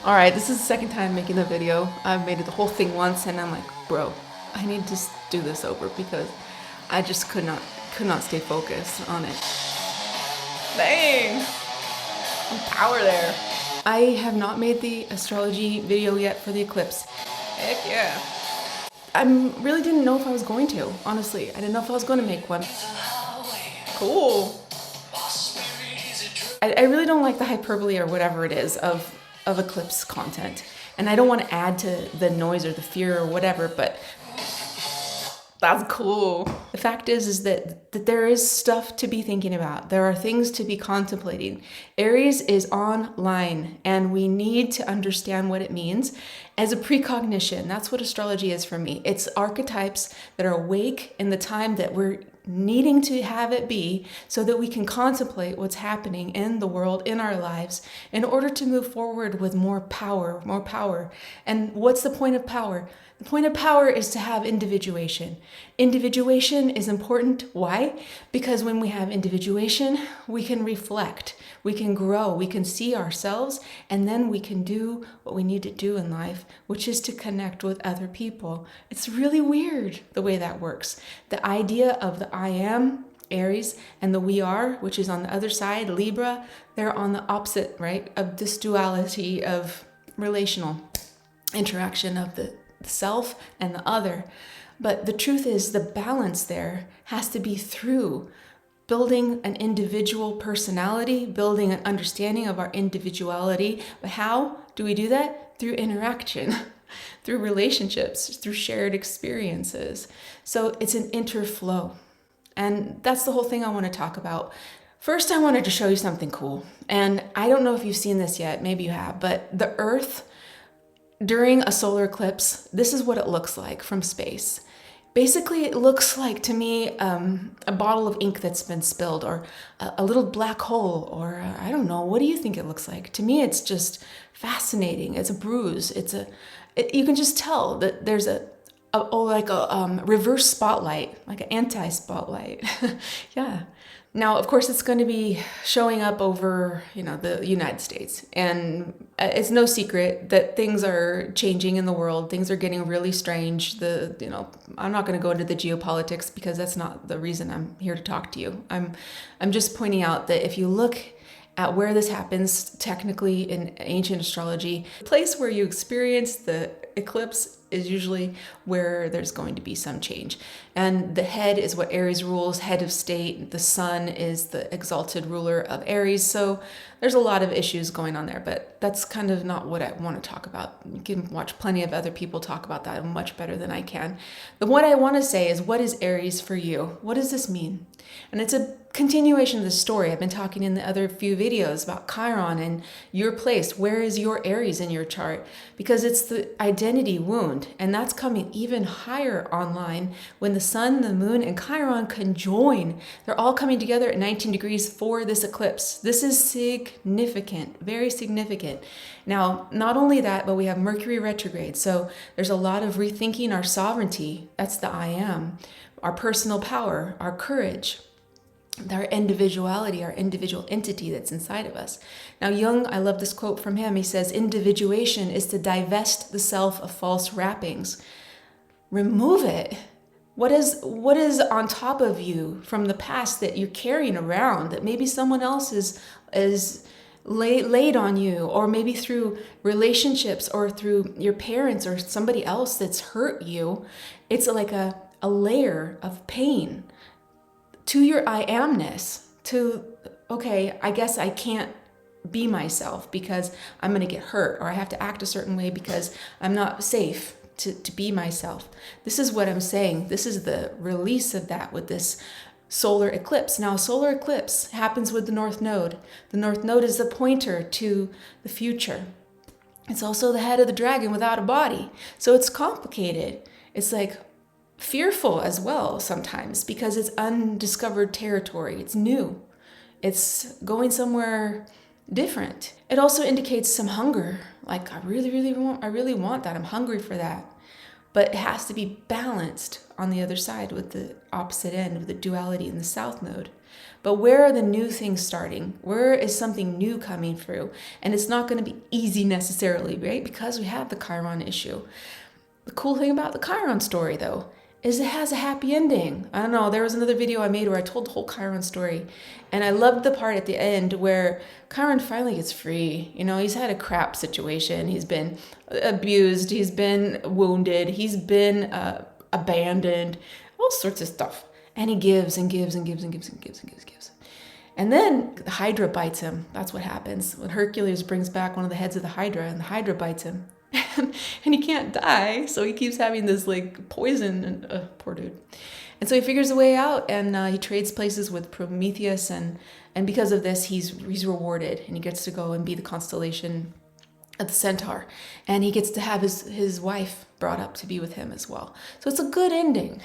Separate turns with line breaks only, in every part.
All right, this is the second time making the video. I've made it the whole thing once and I'm like, bro, I need to do this over because I just could not stay focused on it. Dang, some power there. I have not made the astrology video yet for the eclipse. Heck yeah. I really didn't know if I was going to, honestly. I didn't know if I was going to make one. Cool. I really don't like the hyperbole or whatever it is of eclipse content. And I don't want to add to the noise or the fear or whatever, but that's cool. The fact is that there is stuff to be thinking about. There are things to be contemplating. Aries is online and we need to understand what it means as a precognition. That's what astrology is for me. It's archetypes that are awake in the time that we're needing to have it be so that we can contemplate what's happening in the world, in our lives, in order to move forward with more power, more power. And what's the point of power? The point of power is to have individuation. Individuation is important. Why? Because when we have individuation, we can reflect, we can grow, we can see ourselves, and then we can do what we need to do in life, which is to connect with other people. It's really weird the way that works. The idea of the I am, Aries, and the we are, which is on the other side, Libra, they're on the opposite, right, of this duality of relational interaction of the self and the other. But the truth is the balance there has to be through building an individual personality, building an understanding of our individuality. But how do we do that? Through interaction, through relationships, through shared experiences. So it's an interflow. And that's the whole thing I want to talk about. First, I wanted to show you something cool. And I don't know if you've seen this yet, maybe you have, but the Earth during a solar eclipse, this is what it looks like from space. Basically, it looks like, to me, a bottle of ink that's been spilled, or a little black hole, or I don't know. What do you think it looks like? To me, it's just fascinating. It's a bruise. You can just tell that there's a reverse spotlight, like an anti-spotlight. Yeah. Now, of course, it's going to be showing up over, the United States. And it's no secret that things are changing in the world. Things are getting really strange. I'm not going to go into the geopolitics because that's not the reason I'm here to talk to you. I'm just pointing out that if you look at where this happens technically in ancient astrology, the place where you experience the eclipse is usually where there's going to be some change. And the head is what Aries rules, head of state. The sun is the exalted ruler of Aries. So there's a lot of issues going on there, but that's kind of not what I want to talk about. You can watch plenty of other people talk about that much better than I can. But what I want to say is, what is Aries for you? What does this mean? And it's a continuation of the story. I've been talking in the other few videos about Chiron and your place. Where is your Aries in your chart? Because it's the identity wound, and that's coming even higher online when the sun, the moon, and Chiron conjoin. They're all coming together at 19 degrees for this eclipse. This is significant, very significant. Now, not only that, but we have Mercury retrograde. So there's a lot of rethinking our sovereignty. That's the I am. Our personal power, our courage, our individuality, our individual entity that's inside of us. Now, Jung, I love this quote from him. He says, individuation is to divest the self of false wrappings. Remove it. What is on top of you from the past that you're carrying around that maybe someone else is laid on you, or maybe through relationships or through your parents or somebody else that's hurt you? It's like a layer of pain to your I amness, to, okay, I guess I can't be myself because I'm going to get hurt, or I have to act a certain way because I'm not safe to be myself. This is what I'm saying. This is the release of that with this solar eclipse. Now, a solar eclipse happens with the North Node. The North Node is the pointer to the future. It's also the head of the dragon without a body. So it's complicated. It's like fearful as well sometimes because it's undiscovered territory. It's new. It's going somewhere different. It also indicates some hunger. Like, I really want that. I'm hungry for that. But it has to be balanced on the other side with the opposite end, with the duality in the South Node. but where are the new things starting? Where is something new coming through? And it's not going to be easy necessarily, right? Because we have the Chiron issue. The cool thing about the Chiron story, though, is it has a happy ending. I don't know, there was another video I made where I told the whole Chiron story, and I loved the part at the end where Chiron finally gets free. You know, he's had a crap situation. He's been abused, he's been wounded, he's been abandoned, all sorts of stuff. And he gives and gives and gives and gives and gives and gives. And then the Hydra bites him. That's what happens when Hercules brings back one of the heads of the Hydra, and the Hydra bites him. And he can't die, so he keeps having this like poison, and poor dude. And so he figures a way out, and he trades places with Prometheus, and because of this, he's rewarded, and he gets to go and be the constellation of the Centaur, and he gets to have his wife brought up to be with him as well. So it's a good ending.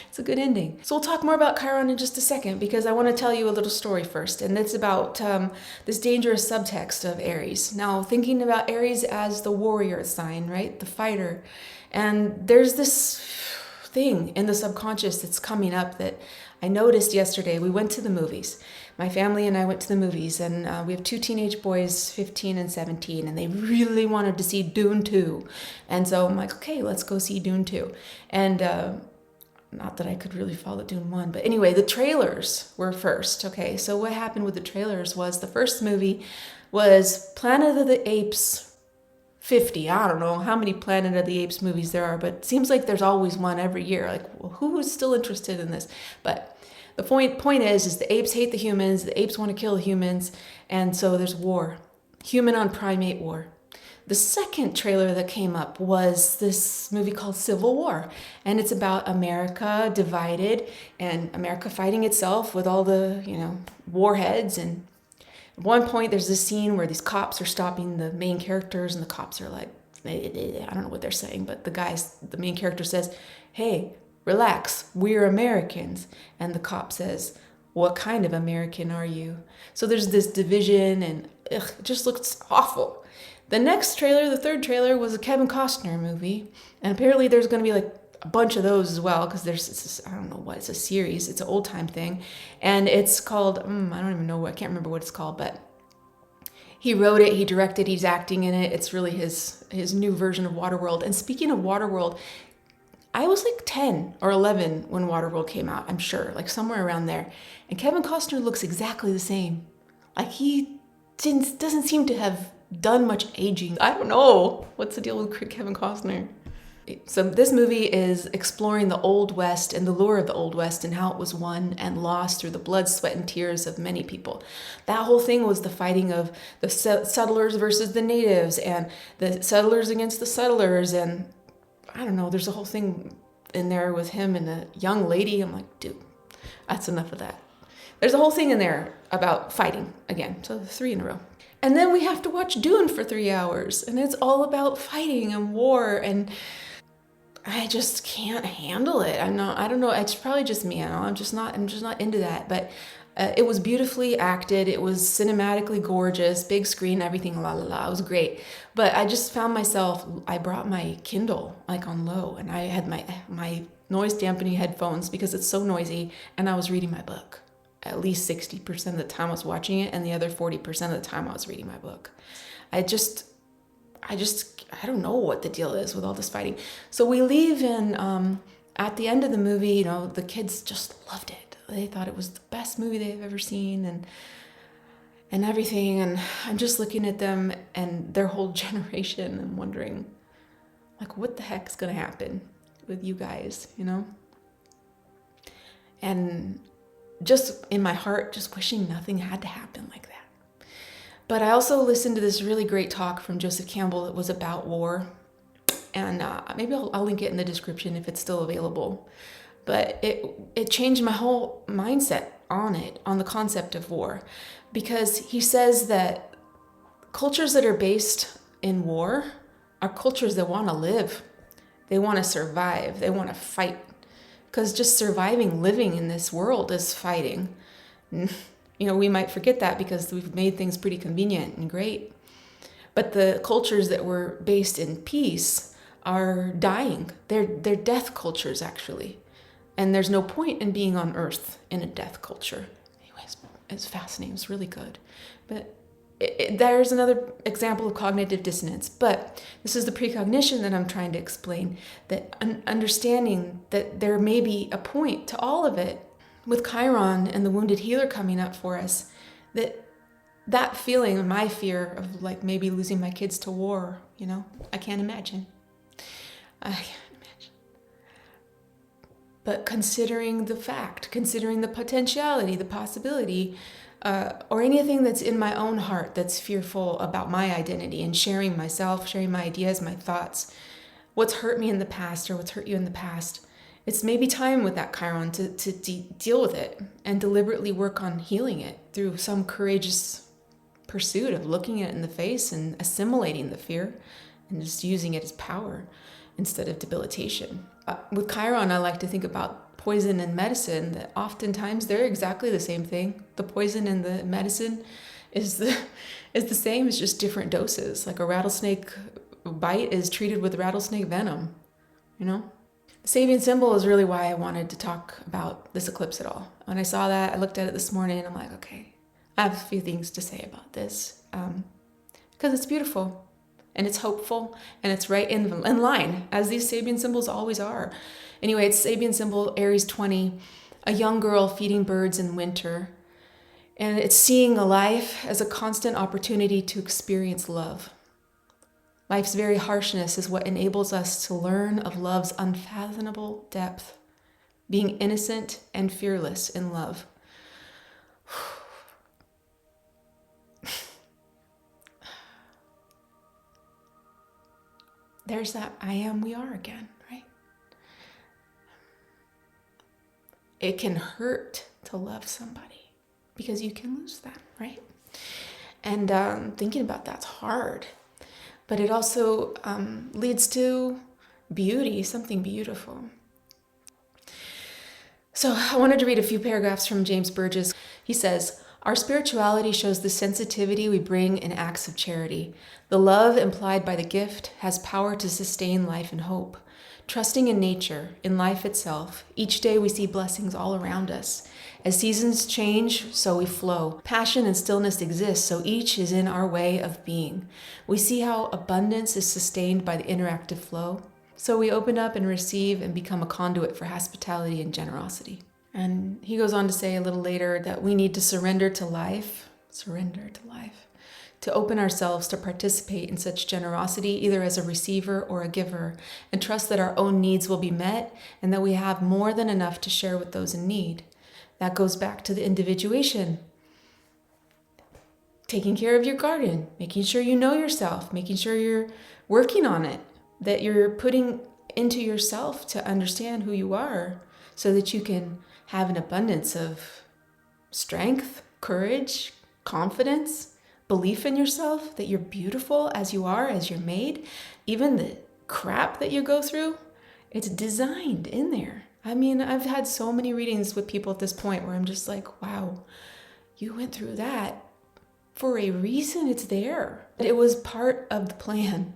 It's a good ending. So we'll talk more about Chiron in just a second, because I want to tell you a little story first, and it's about this dangerous subtext of Aries. Now, thinking about Aries as the warrior sign, right? The fighter. And there's this thing in the subconscious that's coming up that I noticed yesterday. We went to the movies. My family and I went to the movies, and we have 2 teenage boys, 15 and 17, and they really wanted to see Dune 2. And so I'm like, okay, let's go see Dune 2. And not that I could really follow Dune 1, but anyway, the trailers were first. Okay, so what happened with the trailers was the first movie was Planet of the Apes 50. I don't know how many Planet of the Apes movies there are, but it seems like there's always one every year. Like, well, who is still interested in this? But the point is the apes hate the humans, the apes want to kill the humans, and so there's war. Human on primate war. The second trailer that came up was this movie called Civil War, and it's about America divided and America fighting itself with all the, warheads. And at one point there's this scene where these cops are stopping the main characters, and the cops are like, I don't know what they're saying, but the main character says, "Hey, relax, we're Americans." And the cop says, "What kind of American are you?" So there's this division, and it just looks awful. The next trailer, the third trailer, was a Kevin Costner movie. And apparently there's going to be like a bunch of those as well, because I don't know what, it's a series. It's an old time thing. And it's called, I don't even know, I can't remember what it's called, but he wrote it, he directed, he's acting in it. It's really his new version of Waterworld. And speaking of Waterworld, I was like 10 or 11 when Waterworld came out, I'm sure, like somewhere around there. And Kevin Costner looks exactly the same. Like he doesn't seem to have done much aging. I don't know. What's the deal with Kevin Costner? So this movie is exploring the Old West and the lure of the Old West and how it was won and lost through the blood, sweat, and tears of many people. That whole thing was the fighting of the settlers versus the natives, and the settlers against the settlers, and I don't know, there's a whole thing in there with him and a young lady. I'm like, dude, that's enough of that. There's a whole thing in there about fighting again. So 3 in a row. And then we have to watch Dune for 3 hours, and it's all about fighting and war, and I just can't handle it. I don't know, it's probably just me. I'm just not into that. But it was beautifully acted. It was cinematically gorgeous, big screen, everything, la la la. It was great. But I just found myself, I brought my Kindle like on low, and I had my noise dampening headphones because it's so noisy, and I was reading my book. At least 60% of the time I was watching it, and the other 40% of the time I was reading my book. I don't know what the deal is with all this fighting. So we leave, and at the end of the movie, the kids just loved it. They thought it was the best movie they've ever seen, and everything. And I'm just looking at them and their whole generation and wondering, like, what the heck is going to happen with you guys, And just in my heart, just wishing nothing had to happen like that. But I also listened to this really great talk from Joseph Campbell that was about war. And maybe I'll link it in the description if it's still available. But it changed my whole mindset on the concept of war. Because he says that cultures that are based in war are cultures that want to live. They want to survive. They want to fight. Because just surviving, living in this world is fighting. We might forget that because we've made things pretty convenient and great. But the cultures that were based in peace are dying. They're death cultures, actually. And there's no point in being on Earth in a death culture. Anyways, It's fascinating. It's really good. But there's another example of cognitive dissonance. But this is the precognition that I'm trying to explain, that understanding that there may be a point to all of it. With Chiron and the wounded healer coming up for us, that feeling, my fear of like maybe losing my kids to war, I can't imagine. But considering the fact, considering the potentiality, the possibility, or anything that's in my own heart that's fearful about my identity and sharing myself, sharing my ideas, my thoughts, what's hurt me in the past or what's hurt you in the past, it's maybe time with that Chiron to deal with it and deliberately work on healing it through some courageous pursuit of looking it in the face and assimilating the fear and just using it as power instead of debilitation. With Chiron, I like to think about poison and medicine, that oftentimes they're exactly the same thing. The poison and the medicine is the same, it's just different doses. Like a rattlesnake bite is treated with rattlesnake venom, The Sabian symbol is really why I wanted to talk about this eclipse at all. When I saw that, I looked at it this morning and I'm like, okay, I have a few things to say about this, because it's beautiful. And it's hopeful, and it's right in line, as these Sabian symbols always are. Anyway, it's Sabian symbol Aries 20, a young girl feeding birds in winter. And it's seeing a life as a constant opportunity to experience love. Life's very harshness is what enables us to learn of love's unfathomable depth, being innocent and fearless in love. There's that I am, we are again, right? It can hurt to love somebody because you can lose them, right? And thinking about that's hard, but it also leads to beauty, something beautiful. So I wanted to read a few paragraphs from James Burgess. He says, "Our spirituality shows the sensitivity we bring in acts of charity. The love implied by the gift has power to sustain life and hope. Trusting in nature, in life itself, each day we see blessings all around us. As seasons change, so we flow. Passion and stillness exist, so each is in our way of being. We see how abundance is sustained by the interactive flow. So we open up and receive and become a conduit for hospitality and generosity." And he goes on to say a little later that we need to surrender to life, to open ourselves to participate in such generosity, either as a receiver or a giver, and trust that our own needs will be met and that we have more than enough to share with those in need. That goes back to the individuation. Taking care of your garden, making sure you know yourself, making sure you're working on it, that you're putting into yourself to understand who you are so that you can have an abundance of strength, courage, confidence, belief in yourself, that you're beautiful as you are, as you're made. Even the crap that you go through, it's designed in there. I mean, I've had so many readings with people at this point where I'm just like, wow, you went through that for a reason. It's there. It was part of the plan.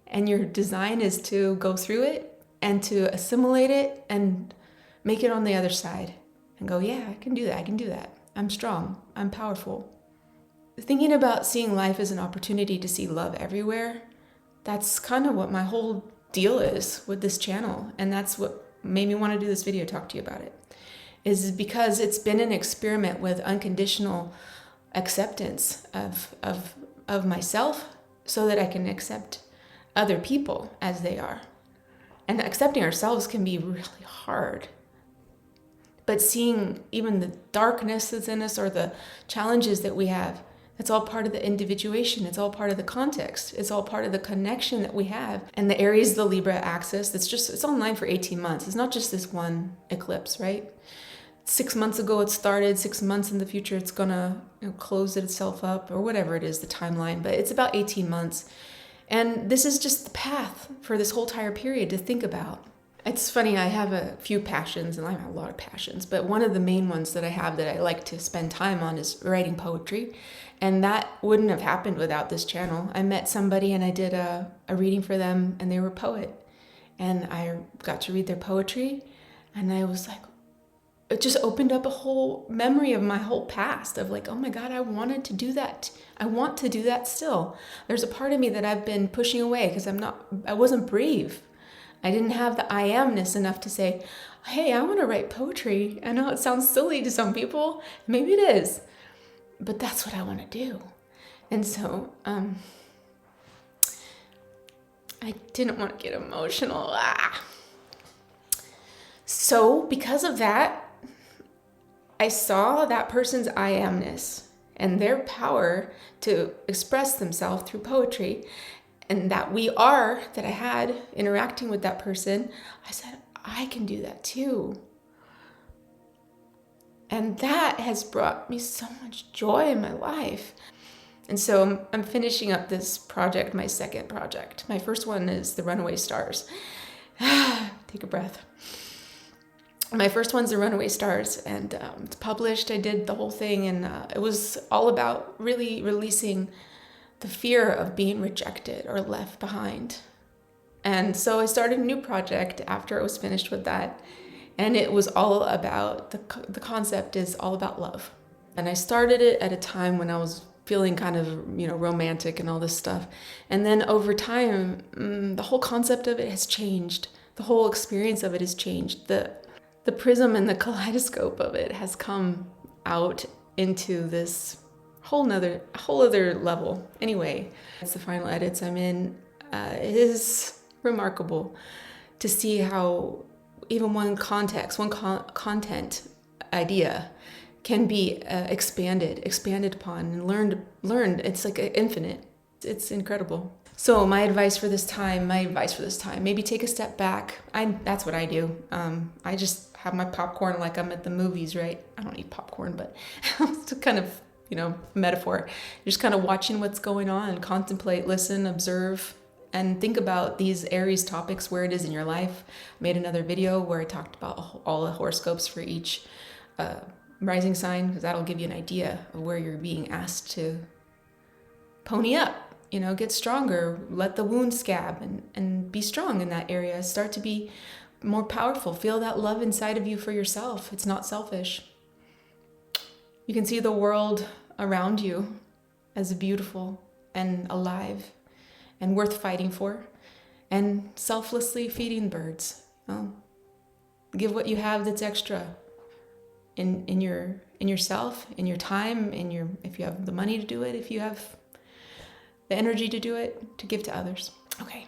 And your design is to go through it and to assimilate it and make it on the other side and go, yeah, I can do that. I'm strong. I'm powerful. Thinking about seeing life as an opportunity to see love everywhere, that's kind of what my whole deal is with this channel. And that's what made me want to do this video, talk to you about it, is because it's been an experiment with unconditional acceptance of myself so that I can accept other people as they are. And accepting ourselves can be really hard. But seeing even the darkness that's in us or the challenges that we have, it's all part of the individuation. It's all part of the context. It's all part of the connection that we have. And the Aries, the Libra axis, it's online for 18 months. It's not just this one eclipse, right? 6 months ago it started, 6 months in the future it's gonna close itself up or whatever it is, the timeline, but it's about 18 months. And this is just the path for this whole entire period to think about. It's funny, I have a few passions, and I have a lot of passions, but one of the main ones that I have that I like to spend time on is writing poetry. And that wouldn't have happened without this channel. I met somebody and I did a reading for them, and they were a poet. And I got to read their poetry, and I was like, it just opened up a whole memory of my whole past of like, oh my God, I wanted to do that. I want to do that still. There's a part of me that I've been pushing away because I wasn't brave. I didn't have the I amness enough to say, hey, I want to write poetry. I know it sounds silly to some people. Maybe it is, but that's what I want to do. And so, I didn't want to get emotional. So because of that, I saw that person's I amness and their power to express themselves through poetry, and that that I had interacting with that person. I said, I can do that too. And that has brought me so much joy in my life. And so I'm finishing up this project, my second project. My first one is The Runaway Stars. Take a breath. My first one's The Runaway Stars, and it's published. I did the whole thing, and it was all about really releasing the fear of being rejected or left behind. And so I started a new project after I was finished with that, and it was all about, the concept is all about love. And I started it at a time when I was feeling kind of, romantic and all this stuff. And then over time, the whole concept of it has changed. The whole experience of it has changed. The prism and the kaleidoscope of it has come out into this whole other level. Anyway, it's the final edits I'm in. It is remarkable to see how even one content idea can be expanded upon and learned. It's like infinite. It's incredible. So my advice for this time, maybe take a step back. That's what I do. I just have my popcorn like I'm at the movies, right? I don't eat popcorn, but it's kind of, metaphor. You're just kind of watching what's going on, contemplate, listen, observe, and think about these Aries topics, where it is in your life. I made another video where I talked about all the horoscopes for each rising sign, because that'll give you an idea of where you're being asked to pony up. Get stronger, let the wound scab, and be strong in that area. Start to be more powerful. Feel that love inside of you for yourself. It's not selfish. You can see the world around you as beautiful and alive and worth fighting for, and selflessly feeding birds. Give what you have that's extra in yourself, in your time, if you have the money to do it, if you have the energy to do it, to give to others. Okay,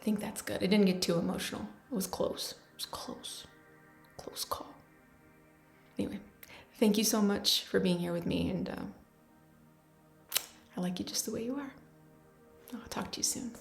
I think that's good. I didn't get too emotional. It was close. Close call. Anyway, thank you so much for being here with me, and I like you just the way you are. I'll talk to you soon.